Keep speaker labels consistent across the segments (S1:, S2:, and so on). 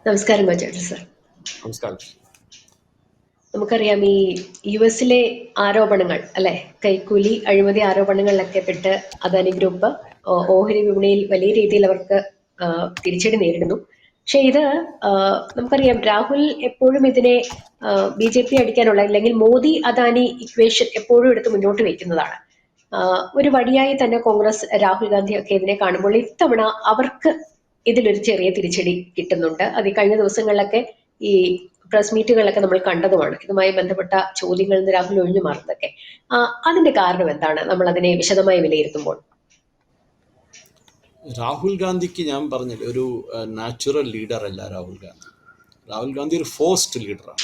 S1: നമസ്കാരം ഗോചേട്ടൻ സർ.
S2: നമസ്കാരം.
S1: നമുക്കറിയാം ഈ യുഎസിലെ ആരോപണങ്ങൾ അല്ലെ, കൈക്കൂലി അഴിമതി ആരോപണങ്ങളിലൊക്കെ പെട്ട് അദാനി ഗ്രൂപ്പ് ഓഹരി വിപണിയിൽ വലിയ രീതിയിൽ അവർക്ക് തിരിച്ചടി നേരിടുന്നു. പക്ഷെ ഇത് നമുക്കറിയാം രാഹുൽ എപ്പോഴും ഇതിനെ BJP അടിക്കാനുള്ള അല്ലെങ്കിൽ മോദി അദാനി ഇക്വേഷൻ എപ്പോഴും എടുത്ത് മുന്നോട്ട് വയ്ക്കുന്നതാണ്. ഒരു വഴിയായി തന്നെ കോൺഗ്രസ് രാഹുൽ ഗാന്ധി ഒക്കെ ഇതിനെ കാണുമ്പോൾ ഇത്തവണ അവർക്ക് ഇതിലൊരു ചെറിയ തിരിച്ചടി കിട്ടുന്നുണ്ട്. അത് ഈ കഴിഞ്ഞ ദിവസങ്ങളിലൊക്കെ ഈ പ്രസ് മീറ്റുകളൊക്കെ നമ്മൾ കണ്ടതുമാണ്. ഇതുമായി ബന്ധപ്പെട്ട ചോദ്യങ്ങളിൽ നിന്ന് രാഹുൽ ഒഴിഞ്ഞു മാറുന്നതൊക്കെ. അതിന്റെ കാരണം എന്താണ് നമ്മൾ അതിനെ വിശദമായി വിലയിരുത്തുമ്പോൾ?
S2: രാഹുൽ ഗാന്ധിക്ക് ഞാൻ പറഞ്ഞില്ല, ഒരു നാച്ചുറൽ ലീഡർ അല്ല രാഹുൽ ഗാന്ധി. രാഹുൽ ഗാന്ധി ഒരു ഫോഴ്സ്ഡ് ലീഡറാണ്.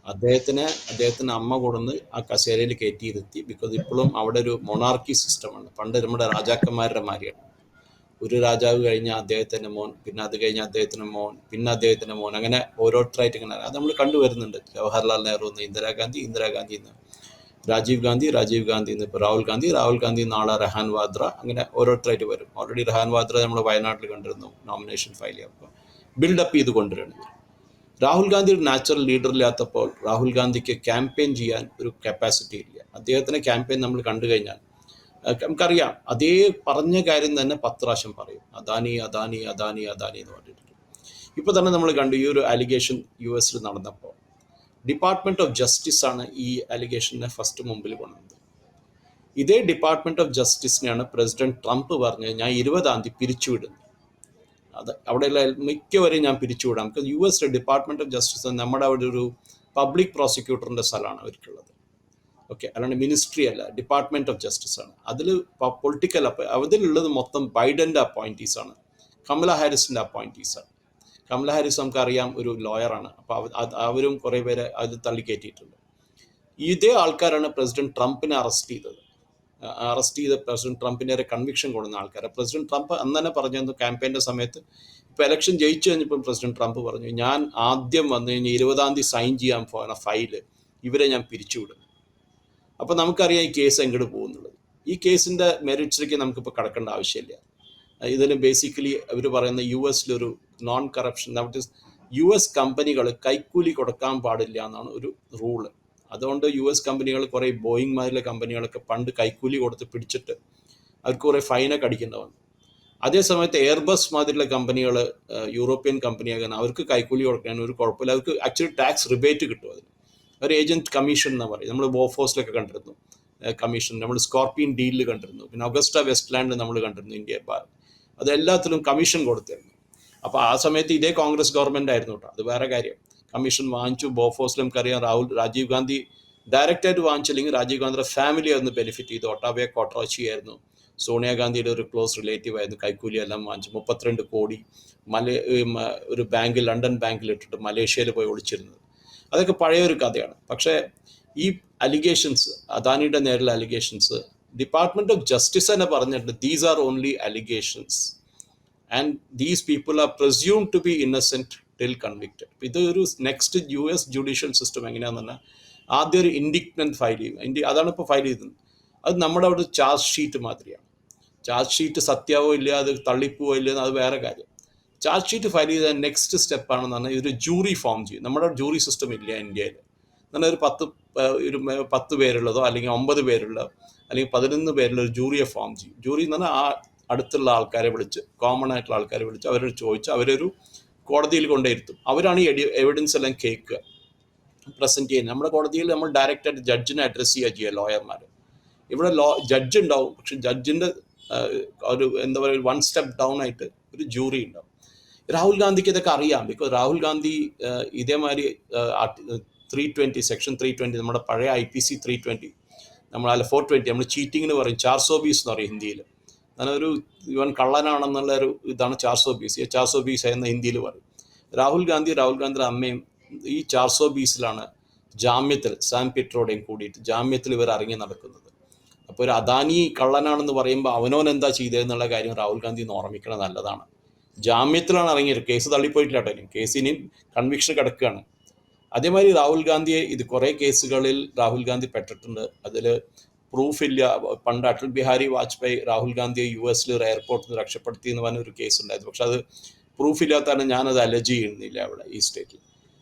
S2: അദ്ദേഹത്തിന് അമ്മ കൊടുന്ന് ആ കസേരയിൽ കയറ്റിയിരുത്തി. ബിക്കോസ് ഇപ്പോഴും അവിടെ ഒരു മൊണാർക്കി സിസ്റ്റമാണ്. പണ്ട് നമ്മുടെ രാജാക്കന്മാരുടെ മാതിരിയാണ്. ഒരു രാജാവ് കഴിഞ്ഞാൽ അദ്ദേഹത്തിൻ്റെ മോൻ, പിന്നെ അത് കഴിഞ്ഞാൽ അദ്ദേഹത്തിൻ്റെ മോൻ, പിന്നെ അദ്ദേഹത്തിൻ്റെ മോൻ, അങ്ങനെ ഓരോരുത്തരായിട്ട് ഇങ്ങനെ അത് നമ്മൾ കണ്ടുവരുന്നുണ്ട്. ജവഹർലാൽ നെഹ്റു എന്ന്, ഇന്ദിരാഗാന്ധി എന്ന്, രാജീവ് ഗാന്ധി എന്ന്, ഇപ്പോൾ രാഹുൽ ഗാന്ധി നാളെ റഹാൻ വാദ്ര, അങ്ങനെ ഓരോരുത്തരായിട്ട് വരും. ഓൾറെഡി റഹാൻ വാദ്ര നമ്മൾ വയനാട്ടിൽ കണ്ടിരുന്നു, നോമിനേഷൻ ഫയൽ ചെയ്യുമ്പോൾ ബിൽഡപ്പ് ചെയ്ത് കൊണ്ടുവരുന്നത്. രാഹുൽ ഗാന്ധി ഒരു നാച്ചുറൽ ലീഡർ ഇല്ലാത്തപ്പോൾ രാഹുൽ ഗാന്ധിക്ക് ക്യാമ്പയിൻ ചെയ്യാൻ ഒരു കപ്പാസിറ്റി ഇല്ല. അദ്ദേഹത്തിൻ്റെ ക്യാമ്പയിൻ നമ്മൾ കണ്ടു കഴിഞ്ഞാൽ നമുക്കറിയാം, അതേ പറഞ്ഞ കാര്യം തന്നെ 10 പ്രാവശ്യം പറയും, അദാനി അദാനി അദാനി അദാനി എന്ന് പറഞ്ഞിട്ട്. ഇപ്പോൾ തന്നെ നമ്മൾ കണ്ടു ഈ ഒരു അലിഗേഷൻ US നടന്നപ്പോൾ ഡിപ്പാർട്ട്മെൻറ്റ് ഓഫ് ജസ്റ്റിസ് ആണ് ഈ അലിഗേഷനെ ഫസ്റ്റ് മുമ്പിൽ കൊണ്ടുവന്നത്. ഇതേ ഡിപ്പാർട്ട്മെൻറ്റ് ഓഫ് ജസ്റ്റിസിനെയാണ് പ്രസിഡന്റ് ട്രംപ് പറഞ്ഞത് ഞാൻ 20-ാം തീയതി പിരിച്ചുവിടുന്നു. അത് അവിടെയുള്ള മിക്കവരെയും ഞാൻ പിരിച്ചുവിടാം. Because US department of justice നമ്മുടെ അവിടെ ഒരു പബ്ലിക് പ്രോസിക്യൂട്ടറിൻ്റെ സ്ഥലമാണ് അവർക്കുള്ളത്. ഓക്കെ, അല്ലാണ്ട് മിനിസ്ട്രി അല്ല, ഡിപ്പാർട്ട്മെൻറ്റ് ഓഫ് ജസ്റ്റിസ് ആണ്. അതിൽ പൊളിറ്റിക്കൽ അതിലുള്ളത് മൊത്തം ബൈഡൻ്റെ അപ്പോയിൻറ്റീസാണ്, കമല ഹാരിസിൻ്റെ അപ്പോയിൻറ്റീസാണ്. കമല ഹാരിസ് നമുക്കറിയാം ഒരു ലോയറാണ്. അപ്പോൾ അവരും കുറേ പേരെ അത് തള്ളിക്കയറ്റിയിട്ടുണ്ട്. ഇതേ ആൾക്കാരാണ് പ്രസിഡന്റ് ട്രംപിനെ അറസ്റ്റ് ചെയ്ത് പ്രസിഡന്റ് ട്രംപിൻ്റെ കൺവിക്ഷൻ കൊടുക്കുന്ന ആൾക്കാർ. പ്രസിഡന്റ് ട്രംപ് അന്ന് തന്നെ പറഞ്ഞു ക്യാമ്പയിൻ്റെ സമയത്ത്, ഇപ്പോൾ ഇലക്ഷൻ ജയിച്ചു കഴിഞ്ഞപ്പോൾ പ്രസിഡന്റ് ട്രംപ് പറഞ്ഞു ഞാൻ ആദ്യം വന്നു കഴിഞ്ഞാൽ 20-ാം തീയതി സൈൻ ചെയ്യാൻ പോകുന്ന ഫയല് ഇവരെ ഞാൻ പിരിച്ചുവിടും. അപ്പോൾ നമുക്കറിയാം ഈ കേസ് എങ്ങോട്ട് പോകുന്നുള്ളത്. ഈ കേസിൻ്റെ മെറിറ്റ്സിലേക്ക് നമുക്കിപ്പോൾ കടക്കേണ്ട ആവശ്യമില്ല. ഇതിന് ബേസിക്കലി അവർ പറയുന്ന US നോൺ കറപ്ഷൻ, US കമ്പനികൾ കൈക്കൂലി കൊടുക്കാൻ പാടില്ല എന്നാണ് ഒരു റൂള്. അതുകൊണ്ട് US കമ്പനികൾ കുറേ ബോയിങ് മാതിരിയുള്ള കമ്പനികളൊക്കെ പണ്ട് കൈക്കൂലി കൊടുത്ത് പിടിച്ചിട്ട് അവർക്ക് കുറേ ഫൈനൊക്കെ അടിക്കേണ്ടതാണ്. അതേസമയത്ത് എയർബസ് മാതിരിയുള്ള കമ്പനികൾ, യൂറോപ്യൻ കമ്പനിയാകാൻ അവർക്ക് കൈക്കൂലി കൊടുക്കാൻ ഒരു കുഴപ്പമില്ല. അവർക്ക് ആക്ച്വലി ടാക്സ് റിബേറ്റ് കിട്ടും. അതിന് ഒരു ഏജന്റ് കമ്മീഷൻ എന്ന് പറയും. നമ്മൾ ബോഫോസിലൊക്കെ കണ്ടിരുന്നു കമ്മീഷൻ, നമ്മൾ സ്കോർപിയൻ ഡീലിൽ കണ്ടിരുന്നു, പിന്നെ ഒഗസ്റ്റ വെസ്റ്റ്ലാൻഡ് നമ്മൾ കണ്ടിരുന്നു ഇന്ത്യ. അതെല്ലാത്തിലും കമ്മീഷൻ കൊടുത്തിരുന്നു. അപ്പോൾ ആ സമയത്ത് ഇതേ കോൺഗ്രസ് ഗവൺമെൻറ് ആയിരുന്നു കേട്ടോ, അത് വേറെ കാര്യം. കമ്മീഷൻ വാങ്ങിച്ചു. ബോഫോസിൽ നമുക്കറിയാം രാജീവ് ഗാന്ധി ഡയറക്റ്റായിട്ട് വാങ്ങിച്ചില്ലെങ്കിൽ രാജീവ് ഗാന്ധിയുടെ ഫാമിലി ആയിരുന്നു ബെനിഫിറ്റ് ചെയ്തു. ഒട്ടാവെ കോട്രോച്ചി ആയിരുന്നു സോണിയാഗാന്ധിയുടെ ഒരു ക്ലോസ് റിലേറ്റീവ് ആയിരുന്നു. കൈക്കൂലി എല്ലാം വാങ്ങിച്ചു 32 കോടി ഒരു ബാങ്കിൽ, ലണ്ടൻ ബാങ്കിൽ ഇട്ടിട്ട് മലേഷ്യയിൽ പോയി ഒളിച്ചിരുന്നത്. അതൊക്കെ പഴയൊരു കഥയാണ്. പക്ഷേ ഈ അലിഗേഷൻസ്, അദാനിയുടെ നേരിലുള്ള അലിഗേഷൻസ്, ഡിപ്പാർട്ട്മെൻറ്റ് ഓഫ് ജസ്റ്റിസ് തന്നെ പറഞ്ഞിട്ടുണ്ട് these are only allegations and these people are presumed to be innocent till convicted. ഇതൊരു നെക്സ്റ്റ് US ജുഡീഷ്യൽ സിസ്റ്റം എങ്ങനെയാണെന്ന് പറഞ്ഞാൽ ആദ്യം ഒരു ഇൻഡിക്ട്മെൻറ്റ് ഫയൽ ചെയ്യും. അതാണ് ഇപ്പോൾ ഫയൽ ചെയ്തത്. അത് നമ്മുടെ അവിടെ ചാർജ് ഷീറ്റ് മാതിരിയാണ്. ചാർജ് ഷീറ്റ് സത്യാവോ ഇല്ല, അത് തള്ളിപ്പോവോ ഇല്ലെന്ന് അത് വേറെ കാര്യം. ചാർജ് ഷീറ്റ് ഫയൽ ചെയ്ത നെക്സ്റ്റ് സ്റ്റെപ്പാണെന്ന് പറഞ്ഞാൽ ഇതൊരു ജൂറി ഫോം ചെയ്യും. നമ്മുടെ ജൂറി സിസ്റ്റം ഇല്ല ഇന്ത്യയിൽ. എന്നാൽ ഒരു 10 പേരുള്ളതോ അല്ലെങ്കിൽ 9 പേരുള്ള അല്ലെങ്കിൽ 11 പേരുള്ള ഒരു ജൂറിയെ ഫോം ചെയ്യും. ജൂറി എന്ന് പറഞ്ഞാൽ ആ അടുത്തുള്ള ആൾക്കാരെ വിളിച്ച്, കോമൺ ആയിട്ടുള്ള ആൾക്കാരെ വിളിച്ച് അവരോട് ചോദിച്ച് അവരൊരു കോടതിയിൽ കൊണ്ടുവരുത്തും. അവരാണ് ഈ എവിഡൻസ് എല്ലാം കേൾക്കുക, പ്രസൻറ്റ് ചെയ്യുന്നത്. നമ്മുടെ കോടതിയിൽ നമ്മൾ ഡയറക്റ്റായിട്ട് ജഡ്ജിനെ അഡ്രസ്സ് ചെയ്യുക ലോയർമാർ. ഇവിടെ ജഡ്ജ് ഉണ്ടാവും, പക്ഷെ ജഡ്ജിൻ്റെ ഒരു എന്താ പറയുക 1 സ്റ്റെപ്പ് ഡൗൺ ആയിട്ട് ഒരു ജൂറി ഉണ്ടാവും. രാഹുൽ ഗാന്ധിക്ക് ഇതൊക്കെ അറിയാം. ബിക്കോസ് രാഹുൽ ഗാന്ധി ഇതേമാതിരി 320 സെക്ഷൻ 320 നമ്മുടെ പഴയ IPC 320 നമ്മളല്ല 420 നമ്മൾ ചീറ്റിങ്ങിന് പറയും, 420 എന്ന് പറയും ഹിന്ദിയിൽ. അങ്ങനെ ഇവൻ കള്ളനാണെന്നുള്ള ഒരു ഇതാണ് 420 എന്ന് ഹിന്ദിയിൽ പറയും. രാഹുൽ ഗാന്ധിയുടെ അമ്മയും ഈ 420 ജാമ്യത്തിൽ സാം പിട്രോടെയും കൂടിയിട്ട് ജാമ്യത്തിൽ ഇവർ ഇറങ്ങി നടക്കുന്നത്. അപ്പോൾ ഒരു അദാനി കള്ളനാണെന്ന് പറയുമ്പോൾ അവനോൻ എന്താ ചെയ്തതെന്നുള്ള കാര്യം രാഹുൽ ഗാന്ധി ഓർമ്മിക്കണം, നല്ലതാണ്. ജാമ്യത്തിലാണ് ഇറങ്ങിയത്, കേസ് തള്ളിപ്പോയിട്ടില്ല കേട്ടോ, കേസിന് കൺവിക്ഷൻ കിടക്കുകയാണ്. അതേമാതിരി രാഹുൽ ഗാന്ധിയെ കുറേ കേസുകളിൽ രാഹുൽ ഗാന്ധി പെട്ടിട്ടുണ്ട്. അതിൽ പ്രൂഫില്ല. പണ്ട് അടൽ ബിഹാരി വാജ്പേയി രാഹുൽ ഗാന്ധിയെ US ഒരു എയർപോർട്ടിൽ നിന്ന് രക്ഷപ്പെടുത്തി എന്ന് പറഞ്ഞൊരു കേസ് ഉണ്ടായിരുന്നു. പക്ഷെ അത് പ്രൂഫില്ലാത്തതാണ് ഞാനത് അലജ് ചെയ്യുന്നില്ല അവിടെ ഈ സ്റ്റേറ്റിൽ.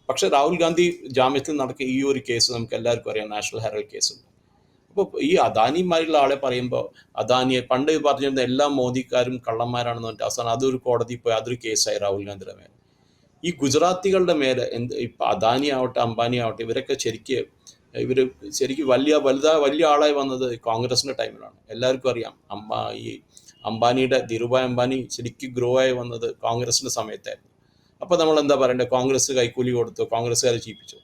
S2: പക്ഷേ രാഹുൽ ഗാന്ധി ജാമ്യത്തിൽ നടക്കിയ ഈ ഒരു കേസ് നമുക്ക് എല്ലാവർക്കും അറിയാം, നാഷണൽ ഹെറാൾഡ് കേസുണ്ട്. അപ്പോൾ ഈ അദാനിയുമായുള്ള ആളെ പറയുമ്പോൾ അദാനിയെ പണ്ട് പറഞ്ഞിരുന്ന എല്ലാ മോദിക്കാരും കള്ളന്മാരാണെന്ന് പറഞ്ഞിട്ട് അവസാനം അതൊരു കോടതി പോയി അതൊരു കേസായി രാഹുൽ ഗാന്ധിയുടെ മേലെ. ഈ ഗുജറാത്തികളുടെ മേലെ ഇപ്പം അദാനി ആവട്ടെ അംബാനി ആവട്ടെ ഇവരൊക്കെ ശരിക്കും വലിയ ആളായി വന്നത് കോൺഗ്രസിൻ്റെ ടൈമിലാണ്. എല്ലാവർക്കും അറിയാം. ഈ അംബാനിയുടെ ധീരുഭായ് അംബാനി ശരിക്കും ഗ്രോ ആയി വന്നത് കോൺഗ്രസിൻ്റെ സമയത്തായിരുന്നു. അപ്പോൾ നമ്മൾ എന്താ പറയണ്ടത്, കോൺഗ്രസ് കൈക്കൂലി കൊടുത്തു, കോൺഗ്രസ്സുകാരെ ചീപ്പിച്ചു.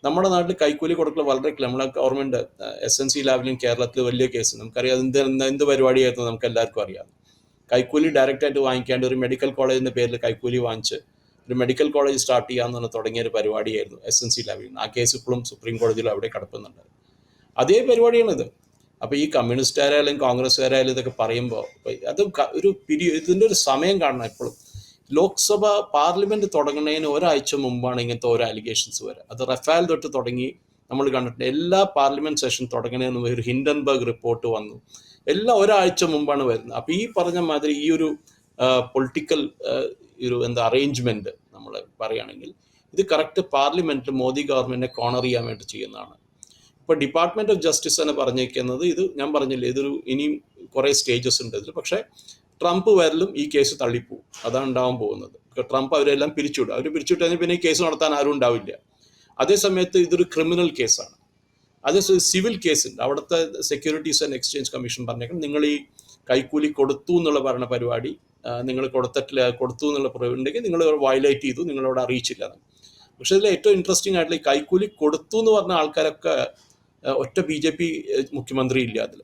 S2: നമ്മുടെ നാട്ടിൽ കൈക്കൂലി കൊടുക്കൽ വളരെ നമ്മളെ ഗവൺമെൻറ് SNC ലാബിലും കേരളത്തിൽ വലിയ കേസ് നമുക്കറിയാം. എന്ത് പരിപാടിയായിരുന്നു നമുക്ക് എല്ലാവർക്കും അറിയാം. കൈക്കൂലി ഡയറക്റ്റായിട്ട് വാങ്ങിക്കാണ്ട് ഒരു മെഡിക്കൽ കോളേജിൻ്റെ പേരിൽ കൈക്കൂലി വാങ്ങിച്ച് ഒരു മെഡിക്കൽ കോളേജ് സ്റ്റാർട്ട് ചെയ്യാമെന്ന് തുടങ്ങിയ ഒരു പരിപാടിയായിരുന്നു SNC ലാബിൽ. ആ കേസ് ഇപ്പോഴും സുപ്രീം കോടതിയിൽ അവിടെ കിടക്കുന്നുണ്ട്. അതേ പരിപാടിയാണിത്. അപ്പോൾ ഈ കമ്മ്യൂണിസ്റ്റുകാരായാലും കോൺഗ്രസ്സുകാരായാലും ഇതൊക്കെ പറയുമ്പോൾ അത് ഇതിൻ്റെ ഒരു സമയം കാണണം. എപ്പോഴും ലോക്സഭ പാർലമെൻറ്റ് തുടങ്ങുന്നതിന് ഒരാഴ്ച മുമ്പാണ് ഇങ്ങനത്തെ ഓരോ അലിഗേഷൻസ് വരിക. അത് റഫാൽ തൊട്ട് തുടങ്ങി നമ്മൾ കണ്ടിട്ടുണ്ട്. എല്ലാ പാർലമെൻറ്റ് സെഷൻ തുടങ്ങുന്നതിന് മുമ്പ് ഒരു ഹിൻഡൻബർഗ് റിപ്പോർട്ട് വന്നു. എല്ലാം ഒരാഴ്ച മുമ്പാണ് വരുന്നത്. അപ്പോൾ ഈ പറഞ്ഞ മാതിരി ഈ ഒരു പൊളിറ്റിക്കൽ അറേഞ്ച്മെൻറ്റ് നമ്മൾ പറയുകയാണെങ്കിൽ ഇത് കറക്റ്റ് പാർലമെൻറ്റിൽ മോദി ഗവൺമെൻറ്റിനെ കോണർ ചെയ്യാൻ വേണ്ടി ചെയ്യുന്നതാണ്. ഇപ്പോൾ ഡിപ്പാർട്ട്മെൻറ്റ് ഓഫ് ജസ്റ്റിസ് എന്ന് പറഞ്ഞിരിക്കുന്നത് ഇത് ഞാൻ പറഞ്ഞില്ലേ, ഇതൊരു ഇനിയും കുറേ സ്റ്റേജസ് ഉണ്ട് ഇതിൽ. പക്ഷേ ട്രംപ് വരലും ഈ കേസ് തള്ളിപ്പോവും. അതാണ് ഉണ്ടാവാൻ പോകുന്നത്. ട്രംപ് അവരെല്ലാം പിരിച്ചുവിടും. അവർ പിരിച്ചുവിട്ടാൽ പിന്നെ ഈ കേസ് നടത്താൻ ആരും ഉണ്ടാവില്ല. അതേസമയത്ത് ഇതൊരു ക്രിമിനൽ കേസാണ്. അതേ സിവിൽ കേസുണ്ട്. അവിടുത്തെ സെക്യൂരിറ്റീസ് ആൻഡ് എക്സ്ചേഞ്ച് കമ്മീഷൻ പറഞ്ഞേക്കണം നിങ്ങൾ ഈ കൈക്കൂലി കൊടുത്തു എന്നുള്ള പറഞ്ഞ പരിപാടി നിങ്ങൾ കൊടുത്തു എന്നുള്ള ഉണ്ടെങ്കിൽ നിങ്ങൾ വയലേറ്റ് ചെയ്തു, നിങ്ങളോട് അറിയിച്ചില്ല. പക്ഷേ ഇതിൽ ഏറ്റവും ഇൻട്രസ്റ്റിംഗ് ആയിട്ടുള്ള ഈ കൈക്കൂലി കൊടുത്തു എന്ന് പറഞ്ഞ ആൾക്കാരൊക്കെ ഒറ്റ BJP മുഖ്യമന്ത്രി ഇല്ല. അതിൽ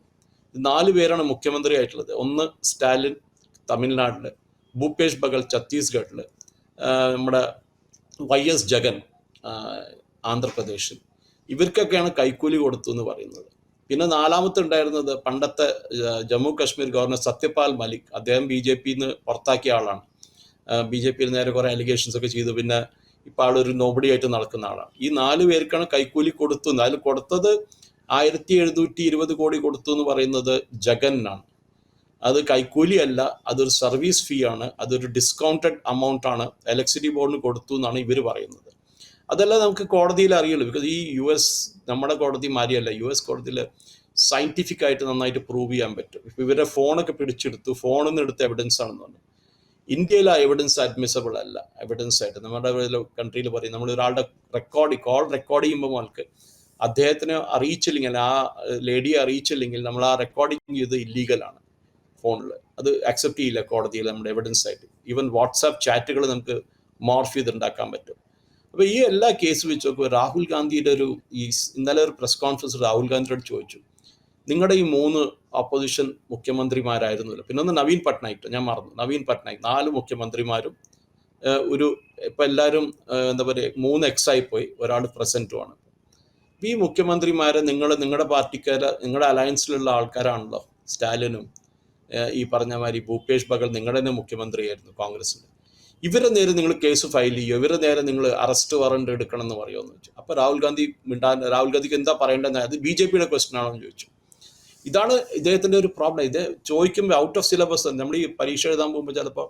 S2: 4 പേരാണ് മുഖ്യമന്ത്രി ആയിട്ടുള്ളത്. ഒന്ന് സ്റ്റാലിൻ തമിഴ്നാട്ടിൽ, ഭൂപേഷ് ബഗൽ ഛത്തീസ്ഗഡിൽ, നമ്മുടെ YS ജഗൻ ആന്ധ്രാപ്രദേശിൽ. ഇവർക്കൊക്കെയാണ് കൈക്കൂലി കൊടുത്തു എന്ന് പറയുന്നത്. പിന്നെ 4ാമത്തെ ഉണ്ടായിരുന്നത് പണ്ടത്തെ ജമ്മു കാശ്മീർ ഗവർണർ സത്യപാൽ മലിക്. അദ്ദേഹം BJPന്ന് പുറത്താക്കിയ ആളാണ്. BJPയിൽ നേരെ കുറേ അലിഗേഷൻസ് ഒക്കെ ചെയ്തു. പിന്നെ ഇപ്പോൾ ആളൊരു നോബഡി ആയിട്ട് നടക്കുന്ന ആളാണ്. ഈ 4 പേർക്കാണ് കൈക്കൂലി കൊടുത്തു. അതിൽ കൊടുത്തത് 1720 കോടി കൊടുത്തു എന്ന് പറയുന്നത് ജഗന്നാണ്. അത് കൈക്കൂലി അല്ല, അതൊരു സർവീസ് ഫീ ആണ്, അതൊരു ഡിസ്കൗണ്ടഡ് എമൗണ്ട് ആണ്, ഇലക്ട്രിസിറ്റി ബോർഡിന് കൊടുത്തു എന്നാണ് ഇവർ പറയുന്നത്. അതെല്ലാം നമുക്ക് കോടതിയിൽ അറിയുള്ളൂ. ബിക്കോസ് ഈ US നമ്മുടെ കോടതി മാതിരിയല്ല. US കോടതിയിൽ സയൻറ്റിഫിക് ആയിട്ട് നന്നായിട്ട് പ്രൂവ് ചെയ്യാൻ പറ്റും. ഇപ്പോൾ ഇവരുടെ ഫോണൊക്കെ പിടിച്ചെടുത്തു, ഫോണിൽ നിന്ന് എടുത്ത എവിഡൻസ് ആണെന്ന് പറഞ്ഞു. ഇന്ത്യയിൽ ആ എവിഡൻസ് അഡ്മിസബിൾ അല്ല. എവിഡൻസ് ആയിട്ട് നമ്മുടെ കൺട്രിയിൽ പറയും, നമ്മൾ ഒരാളുടെ കോൾ റെക്കോർഡ് ചെയ്യുമ്പോൾ നമുക്ക് അദ്ദേഹത്തിനെ അറിയിച്ചില്ലെങ്കിൽ, ആ ലേഡിയെ അറിയിച്ചില്ലെങ്കിൽ നമ്മൾ ആ റെക്കോർഡിങ് ചെയ്ത് ഇല്ലീഗലാണ് ഫോണിൽ. അത് അക്സെപ്റ്റ് ചെയ്യില്ല കോടതിയിൽ നമ്മുടെ എവിഡൻസ് ആയിട്ട്. ഈവൻ വാട്സാപ്പ് ചാറ്റുകൾ നമുക്ക് മോർഫ് ചെയ്തുണ്ടാക്കാൻ പറ്റും. അപ്പോൾ ഈ എല്ലാ കേസ് വെച്ച് നോക്കുക. രാഹുൽ ഗാന്ധിയുടെ ഇന്നലെ ഒരു പ്രസ് കോൺഫറൻസ് രാഹുൽ ഗാന്ധിയോട് ചോദിച്ചു, നിങ്ങളുടെ ഈ 3 ഓപ്പോസിഷൻ മുഖ്യമന്ത്രിമാരായിരുന്നല്ലോ, പിന്നെ ഒന്ന് നവീൻ പട്നായിക്, ഞാൻ മറന്നു, നവീൻ പട്നായിക്, 4 മുഖ്യമന്ത്രിമാരും ഇപ്പം എല്ലാവരും എന്താ പറയുക 3 എക്സായി പോയി, ഒരാൾ പ്രസൻറ്റുമാണ്. ഈ മുഖ്യമന്ത്രിമാരെ നിങ്ങളുടെ പാർട്ടിക്കാരെ, നിങ്ങളുടെ അലയൻസിലുള്ള ആൾക്കാരാണല്ലോ. സ്റ്റാലിനും ഈ പറഞ്ഞ മാതിരി ഭൂപേഷ് ബഗൽ നിങ്ങളുടെ തന്നെ മുഖ്യമന്ത്രിയായിരുന്നു കോൺഗ്രസിൻ്റെ. ഇവരെ നേരെ നിങ്ങൾ കേസ് ഫയൽ ചെയ്യുമോ, ഇവരെ നേരെ നിങ്ങൾ അറസ്റ്റ് വാറണ്ട് എടുക്കണം എന്ന് പറയുമെന്ന് ചോദിച്ചു. അപ്പോൾ രാഹുൽ ഗാന്ധിക്ക് എന്താ പറയേണ്ടത്, അത് BJPയുടെ ക്വസ്റ്റ്യൻ ആണോ എന്ന് ചോദിച്ചു. ഇതാണ് ഇദ്ദേഹത്തിൻ്റെ ഒരു പ്രോബ്ലം. ഇത് ചോദിക്കുമ്പോൾ ഔട്ട് ഓഫ് സിലബസ്. നമ്മൾ ഈ പരീക്ഷ എഴുതാൻ പോകുമ്പോൾ ചിലപ്പോൾ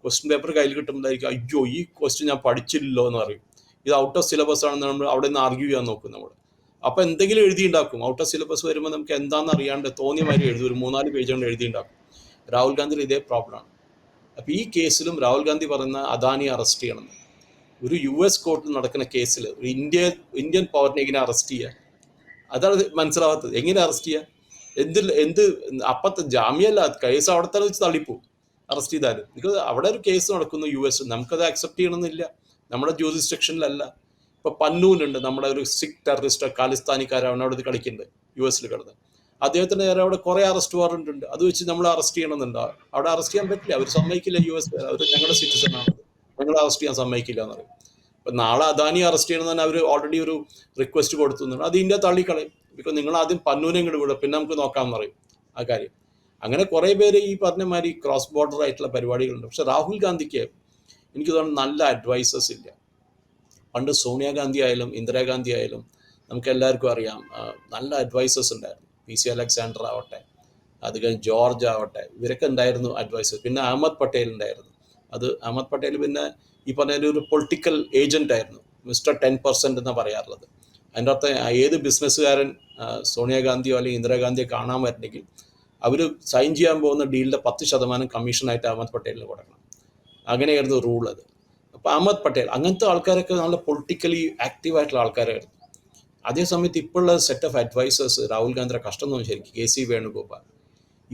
S2: ക്വസ്റ്റ്യൻ പേപ്പർ കയ്യിൽ കിട്ടുമ്പോഴായിരിക്കും അയ്യോ ഈ ക്വസ്റ്റ്യൻ ഞാൻ പഠിച്ചില്ലല്ലോ എന്ന് പറയും. ഇത് ഔട്ട് ഓഫ് സിലബസ് ആണെന്ന് നമ്മൾ അവിടെ നിന്ന് ആർഗ്യൂ ചെയ്യാൻ നോക്കും നമ്മൾ. അപ്പോൾ എന്തെങ്കിലും എഴുതിയുണ്ടാക്കും. ഔട്ട് ഓഫ് സിലബസ് വരുമ്പോൾ നമുക്ക് എന്താണെന്ന് അറിയാണ്ട് തോന്നിയ മാതിരി എഴുതും. ഒരു 3-4 പേജ് കൊണ്ട് എഴുതിയുണ്ടാക്കും. രാഹുൽ ഗാന്ധിയിൽ ഇതേ പ്രോബ്ലമാണ്. അപ്പോൾ ഈ കേസിലും രാഹുൽ ഗാന്ധി പറയുന്ന അദാനി അറസ്റ്റ് ചെയ്യണം. ഒരു US കോർട്ടിൽ നടക്കുന്ന കേസിൽ ഒരു ഇന്ത്യൻ പൗരനെ എങ്ങനെ അറസ്റ്റ് ചെയ്യുക? അതാണ് മനസ്സിലാവാത്തത്. എങ്ങനെ അറസ്റ്റ് ചെയ്യുക? അപ്പത്തെ ജാമ്യമല്ല, കേസ് അവിടെ തന്നെ വെച്ച് തള്ളിപ്പോവും അറസ്റ്റ് ചെയ്താലും. ബിക്കോസ് അവിടെ ഒരു കേസ് നടക്കുന്നു US. നമുക്കത് അക്സെപ്റ്റ് ചെയ്യണമെന്നില്ല, നമ്മുടെ ജൂറിസ്ഡിക്ഷനിലല്ല. ഇപ്പോൾ പന്നൂനുണ്ട്, നമ്മുടെ ഒരു സിഖ് ടെററിസ്റ്റ് ഖാലിസ്ഥാനിക്കാരാണ് അവിടെ കളിക്കുന്നുണ്ട് US കിടന്ന്. അദ്ദേഹത്തിൻ്റെ നേരെ അവിടെ കുറേ അറസ്റ്റ് വാറണ്ട് ഉണ്ട്. അത് വെച്ച് നമ്മൾ അറസ്റ്റ് ചെയ്യണമെന്നുണ്ടോ? അവിടെ അറസ്റ്റ് ചെയ്യാൻ പറ്റില്ല. അവർ സമ്മതിക്കില്ല. US അവർ ഞങ്ങളുടെ സിറ്റിസൺ ആണ്, ഞങ്ങൾ അറസ്റ്റ് ചെയ്യാൻ സമ്മതിക്കില്ല എന്ന് പറയും. അപ്പം നാളെ അദാനി അറസ്റ്റ് ചെയ്യണമെന്ന് തന്നെ അവർ ഓൾറെഡി ഒരു റിക്വസ്റ്റ് കൊടുത്തുന്നുണ്ട്. അത് ഇന്ത്യ തള്ളിക്കളയും. ബിക്കോസ് നിങ്ങൾ ആദ്യം പന്നൂനെ ഇങ്ങോട്ട് വിടും, പിന്നെ നമുക്ക് നോക്കാമെന്ന് പറയും ആ കാര്യം. അങ്ങനെ കുറേ പേര് ഈ പറഞ്ഞ മാതിരി ക്രോസ് ബോർഡർ ആയിട്ടുള്ള പരിപാടികളുണ്ട്. പക്ഷെ രാഹുൽ ഗാന്ധിക്ക് എനിക്ക് തോന്നുന്നു നല്ല അഡ്വൈസേഴ്സ് ഇല്ല. പണ്ട് സോണിയാഗാന്ധി ആയാലും ഇന്ദിരാഗാന്ധി ആയാലും നമുക്ക് എല്ലാവർക്കും അറിയാം, നല്ല അഡ്വൈസേഴ്സ് ഉണ്ടായിരുന്നു. PC അലക്സാണ്ടർ ആവട്ടെ, അത് കഴിഞ്ഞ് ജോർജ് ആവട്ടെ, ഇവരൊക്കെ ഉണ്ടായിരുന്നു അഡ്വൈസേഴ്സ്. പിന്നെ അഹമ്മദ് പട്ടേൽ ഉണ്ടായിരുന്നു. അത് അഹമ്മദ് പട്ടേൽ പിന്നെ ഈ പറഞ്ഞ ഒരു പൊളിറ്റിക്കൽ ഏജന്റ് ആയിരുന്നു, മിസ്റ്റർ 10% എന്നാണ് പറയാറുള്ളത്. അതിൻ്റെ അർത്ഥം ഏത് ബിസിനസ്സുകാരൻ സോണിയാഗാന്ധിയോ അല്ലെങ്കിൽ ഇന്ദിരാഗാന്ധിയോ കാണാൻ വരണമെങ്കിൽ അവർ സൈൻ ചെയ്യാൻ പോകുന്ന ഡീലിൻ്റെ 10% കമ്മീഷനായിട്ട് അഹമ്മദ് പട്ടേലിന് കൊടുക്കണം. അങ്ങനെയായിരുന്നു റൂൾ അത്. അപ്പോൾ അഹമ്മദ് പട്ടേൽ അങ്ങനത്തെ ആൾക്കാരൊക്കെ നല്ല പൊളിറ്റിക്കലി ആക്റ്റീവായിട്ടുള്ള ആൾക്കാരായിരുന്നു. അതേസമയത്ത് ഇപ്പോഴുള്ള സെറ്റ് ഓഫ് അഡ്വൈസേഴ്സ് രാഹുൽ ഗാന്ധിയുടെ കഷ്ടം എന്ന് ശരിക്കും കെ സി വേണുഗോപാൽ,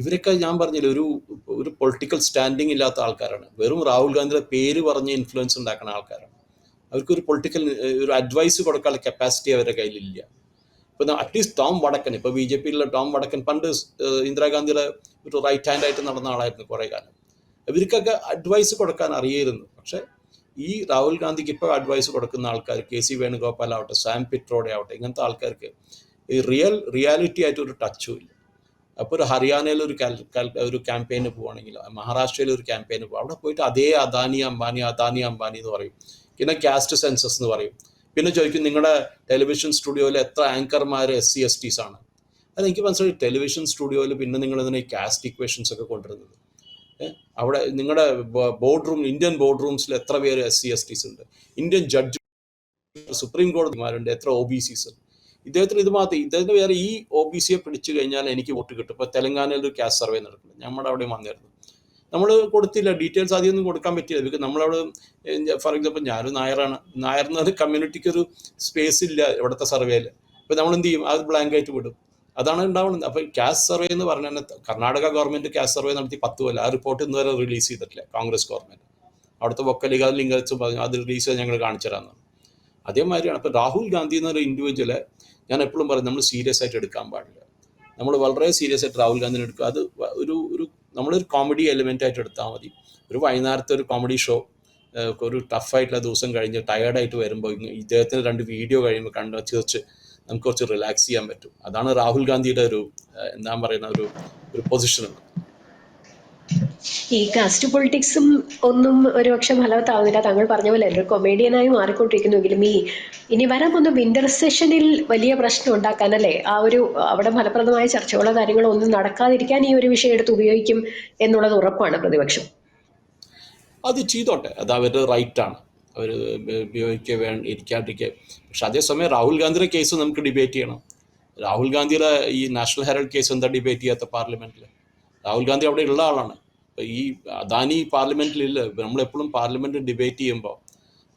S2: ഇവരൊക്കെ ഞാൻ പറഞ്ഞില്ല ഒരു പൊളിറ്റിക്കൽ സ്റ്റാൻഡിങ് ഇല്ലാത്ത ആൾക്കാരാണ്. വെറും രാഹുൽ ഗാന്ധിയുടെ പേര് പറഞ്ഞ് ഇൻഫ്ലുവൻസ് ഉണ്ടാക്കുന്ന ആൾക്കാരാണ്. അവർക്കൊരു പൊളിറ്റിക്കൽ ഒരു അഡ്വൈസ് കൊടുക്കാനുള്ള കപ്പാസിറ്റി അവരുടെ കയ്യിലില്ല. ഇപ്പോൾ അറ്റ്ലീസ്റ്റ് ടോം വടക്കൻ, ഇപ്പോൾ ബി ജെ പിയിലുള്ള ടോം വടക്കൻ പണ്ട് ഇന്ദിരാഗാന്ധിയുടെ ഒരു റൈറ്റ് ഹാൻഡ് ആയിട്ട് നടന്ന ആളായിരുന്നു കുറേ കാലം. ഇവർക്കൊക്കെ അഡ്വൈസ് കൊടുക്കാൻ അറിയായിരുന്നു. പക്ഷേ ഈ രാഹുൽ ഗാന്ധിക്ക് ഇപ്പോൾ അഡ്വൈസ് കൊടുക്കുന്ന ആൾക്കാർ, കെ സി വേണുഗോപാൽ ആവട്ടെ, സാം പിട്രോഡെ ആവട്ടെ, ഇങ്ങനത്തെ ആൾക്കാർക്ക് ഈ റിയാലിറ്റി ആയിട്ട് ഒരു ടച്ചും ഇല്ല. അപ്പോൾ ഒരു ഹരിയാനയിൽ ഒരു ക്യാമ്പയിന് പോവുകയാണെങ്കിൽ, മഹാരാഷ്ട്രയിൽ ഒരു ക്യാമ്പയിന് പോകും, അവിടെ പോയിട്ട് അതേ അദാനി അംബാനി എന്ന് പറയും. പിന്നെ കാസ്റ്റ് സെൻസസ് എന്ന് പറയും. പിന്നെ ചോദിക്കും നിങ്ങളുടെ ടെലിവിഷൻ സ്റ്റുഡിയോയിൽ എത്ര ആങ്കർമാർ SC/STs ആണ്. അതെനിക്ക് മനസ്സിലായി, ടെലിവിഷൻ സ്റ്റുഡിയോയിൽ പിന്നെ നിങ്ങൾ ഇതിനെ കാസ്റ്റ് ഇക്വേഷൻസ് ഒക്കെ കൊണ്ടുവരുന്നത്. അവിടെ നിങ്ങളുടെ ബോർഡ് റൂം, ഇന്ത്യൻ ബോർഡ് റൂംസിൽ എത്ര പേര് SC/STs ഉണ്ട്, ഇന്ത്യൻ ജഡ്ജ് സുപ്രീം കോടതിമാരുണ്ട്, എത്ര OBCs ഉണ്ട്. ഇദ്ദേഹത്തിന് ഇത് മാത്രം, ഇദ്ദേഹത്തിന് വേറെ ഈ OBCയെ പിടിച്ചു കഴിഞ്ഞാൽ എനിക്ക് വോട്ട് കിട്ടും. ഇപ്പോൾ തെലങ്കാനയിൽ ഒരു കാസ്റ്റ് സർവേ നടക്കുന്നത്, നമ്മുടെ അവിടെ വന്നിരുന്നു, നമ്മൾ കൊടുത്തില്ല, ഡീറ്റെയിൽസ് ആദ്യമൊന്നും കൊടുക്കാൻ പറ്റില്ല. ബിക്കോസ് നമ്മളവിടെ ഫോർ എക്സാമ്പിൾ ഞാനൊരു നായർ കമ്മ്യൂണിറ്റിക്ക് ഒരു സ്പേസ് ഇല്ല ഇവിടുത്തെ സർവേയിൽ. അപ്പോൾ നമ്മൾ എന്ത് ചെയ്യും, അത് ബ്ലാങ്ക് ആയിട്ട് വിടും. അതാണ് ഉണ്ടാവുന്നത്. അപ്പോൾ കാസ്റ്റ് സർവേ എന്ന് പറഞ്ഞാൽ കർണാടക ഗവൺമെൻറ് കാസ്റ്റ് സർവേ നടത്തി 10 കൊല്ലം, ആ റിപ്പോർട്ട് ഇന്ന് വരെ റിലീസ് ചെയ്തിട്ടില്ല കോൺഗ്രസ് ഗവൺമെൻറ്. അവിടുത്തെ വക്കലിക ലിംഗച്ചും പറഞ്ഞു അത് റിലീസ് ചെയ്ത് ഞങ്ങൾ കാണിച്ചു തരാമെന്നാണ്. അതേമാതിരിയാണ് ഇപ്പോൾ രാഹുൽ ഗാന്ധി എന്നൊരു ഇൻഡിവിജ്വലെ ഞാൻ എപ്പോഴും പറയും നമ്മൾ സീരിയസ് ആയിട്ട് എടുക്കാൻ പാടില്ല. നമ്മൾ വളരെ സീരിയസ് ആയിട്ട് രാഹുൽ ഗാന്ധിനെ എടുക്കുക. അത് നമ്മളൊരു കോമഡി എലിമെൻ്റ് ആയിട്ട് എടുത്താൽ മതി. ഒരു വൈകുന്നേരത്തെ ഒരു കോമഡി ഷോ, ഒരു ടഫായിട്ടുള്ള ദിവസം കഴിഞ്ഞ് ടയേർഡായിട്ട് വരുമ്പോൾ ഇദ്ദേഹത്തിന് 2 വീഡിയോ കഴിയുമ്പോൾ ചിരിച്ച് നമുക്ക് കുറച്ച് റിലാക്സ് ചെയ്യാൻ പറ്റും. അതാണ് രാഹുൽ ഗാന്ധിയുടെ എന്താ പറയുന്ന ഒരു പൊസിഷൻ.
S1: ഈ കാസ്റ്റ് പൊളിറ്റിക്സും ഒന്നും ഒരുപക്ഷെ ഫലവത്താവുന്നില്ല. താങ്കൾ പറഞ്ഞ പോലെ ഒരു കൊമേഡിയനായി മാറിക്കൊണ്ടിരിക്കുന്നുവെങ്കിലും ഇനി വരാൻ പോകുന്ന വിന്റർ സെഷനിൽ വലിയ പ്രശ്നം ഉണ്ടാക്കാനല്ലേ, അവിടെ ഫലപ്രദമായ ചർച്ചകളോ കാര്യങ്ങളോ ഒന്നും നടക്കാതിരിക്കാൻ ഈ ഒരു വിഷയം എടുത്ത് ഉപയോഗിക്കും എന്നുള്ളത് ഉറപ്പാണ് പ്രതിപക്ഷം.
S2: അത് ചെയ്തോട്ടെ, അത് അവരുടെ റൈറ്റാണ്, അവർ ഇരിക്കാണ്ടിരിക്കുക. പക്ഷെ അതേസമയം രാഹുൽ ഗാന്ധിയുടെ കേസ് നമുക്ക് ഡിബേറ്റ് ചെയ്യണം. രാഹുൽ ഗാന്ധിയുടെ ഈ നാഷണൽ ഹെറാൾഡ് കേസ് എന്താ ഡിബേറ്റ് ചെയ്യാത്ത പാർലമെൻറ്റിൽ? രാഹുൽ ഗാന്ധി അവിടെ ഉള്ള ആളാണ്. ഈ അദാനി പാർലമെൻറ്റിലില്ല. നമ്മളെപ്പോഴും പാർലമെൻറ്റ് ഡിബേറ്റ് ചെയ്യുമ്പോൾ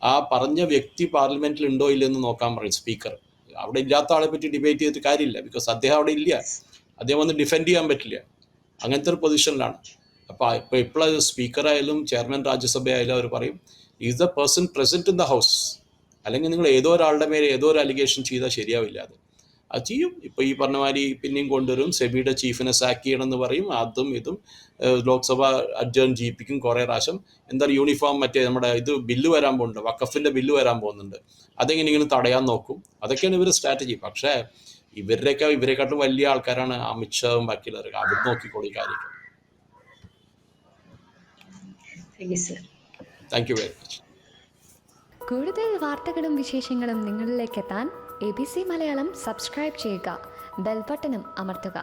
S2: ആ പറഞ്ഞ വ്യക്തി പാർലമെൻറ്റിൽ ഉണ്ടോ ഇല്ലെന്ന് നോക്കാൻ പറയും സ്പീക്കർ. അവിടെ ഇല്ലാത്ത ആളെ പറ്റി ഡിബേറ്റ് ചെയ്തിട്ട് കാര്യമില്ല. ബിക്കോസ് അദ്ദേഹം അവിടെ ഇല്ല, അദ്ദേഹം വന്ന് ഡിഫെൻഡ് ചെയ്യാൻ പറ്റില്ല. അങ്ങനത്തെ ഒരു പൊസിഷനിലാണ്. അപ്പോൾ ഇപ്പോൾ സ്പീക്കറായാലും ചെയർമാൻ രാജ്യസഭയായാലും അവർ പറയും is the person present in the house. അല്ലെങ്കിൽ നിങ്ങൾ ഏതോ ഒരാളുടെ മേലെ ഏതോ ഒരു അലിഗേഷൻ ചെയ്താൽ ശരിയാവില്ല. അത് ചെയ്യും. ഇപ്പോൾ ഈ പറഞ്ഞ മാതിരി പിന്നെയും കൊണ്ടുവരും, സെബിയുടെ ചീഫിനെ സാക്ക് ചെയ്യണമെന്ന് പറയും, അതും ഇതും ലോക്സഭ അഡ്ജേൺ ചെയ്യിപ്പിക്കും കുറേ പ്രാവശ്യം. എന്താണ് യൂണിഫോം നമ്മുടെ ബില്ല് വരാൻ പോകുന്നുണ്ട്, വഖഫിൻ്റെ ബില്ല് വരാൻ പോകുന്നുണ്ട്, അതെങ്ങനെയെങ്കിലും തടയാൻ നോക്കും. അതൊക്കെയാണ് ഇവർ സ്ട്രാറ്റജി. പക്ഷേ ഇവരെക്കാട്ടും വലിയ ആൾക്കാരാണ് അമിത്ഷാവും ബാക്കിയുള്ളവരൊക്കെ. അവർ നോക്കിക്കോളി കാര്യങ്ങൾ. Thank you very much.
S3: കൂടുതൽ വാർത്തകളും വിശേഷങ്ങളും നിങ്ങളിലേക്ക് എത്താൻ ABC മലയാളം സബ്സ്ക്രൈബ് ചെയ്യുക, ബെൽ ബട്ടണും അമർത്തുക.